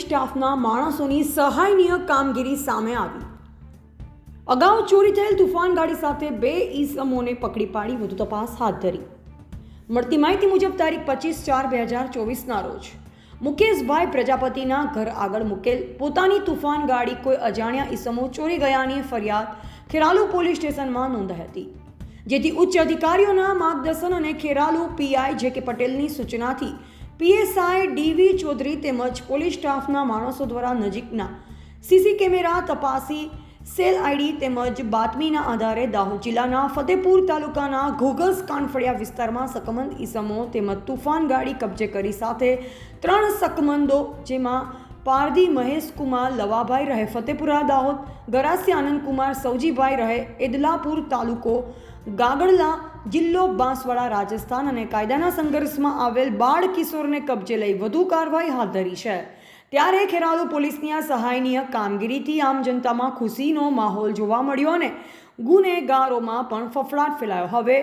સ્ટાફના માણસોની સહાયનીય કામગીરી સામે આવી। અગાઉ ચોરી થયેલ તુફાન ગાડી સાથે 2 ઈસમોને પકડી પાડી વધુ તપાસ હાથ ધરી। મળતી માહિતી મુજબ તારીખ 25/4/2024ના રોજ મુકેશભાઈ પ્રજાપતિના ઘર આગળ મૂકેલ પોતાની તુફાન ગાડી કોઈ અજાણ્યા ઈસમો ચોરી ગયાની ફરિયાદ ખેરાલુ પોલીસ સ્ટેશનમાં નોંધાઈ હતી, જેથી ઉચ્ચ અધિકારીઓના માર્ગદર્શન અને ખેરાલુ પીઆઈ જે કે પટેલની સૂચનાથી પીએસઆઈ ડીવી ચૌધરી તેમજ પોલીસ સ્ટાફના માણસો દ્વારા નજીકના સીસી કેમેરા તપાસી સેલ આઈડી તેમજ બાતમીના આધારે દાહોદ જિલ્લાના ફતેપુર તાલુકાના ઘોઘસ કાનફળિયા વિસ્તારમાં શકમંદ ઈસમો તેમજ તુફાન ગાડી કબજે કરી સાથે 3 શકમંદો જેમાં પારધી મહેશકુમાર લવાભાઈ રહે ફતેપુરા દાહોદ, ગરાસી આનંદકુમાર સૌજીભાઈ રહે એદલાપુર તાલુકો ગાગડલા જિલ્લો બાંસવાડા રાજસ્થાન અને કાયદાના સંઘર્ષમાં આવેલ બાળ કિશોરને કબજે લઈ વધુ કાર્યવાહી હાથ ધરી છે। ત્યારે ખેરાલુ પોલીસની આ સહાયનીય કામગીરીથી આમ જનતામાં ખુશીનો માહોલ જોવા મળ્યો અને ગુનેગારોમાં પણ ફફડાટ ફેલાયો। હવે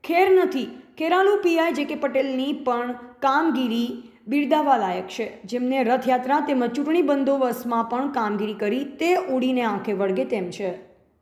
ખેર નથી, ખેરાલુ પીઆઈ જે કે પટેલની પણ કામગીરી બિરદાવવા લાયક છે, જેમને રથયાત્રા તેમજ ચૂંટણી બંદોબસ્તમાં પણ કામગીરી કરી તે ઉડીને આંખે વળગે તેમ છે।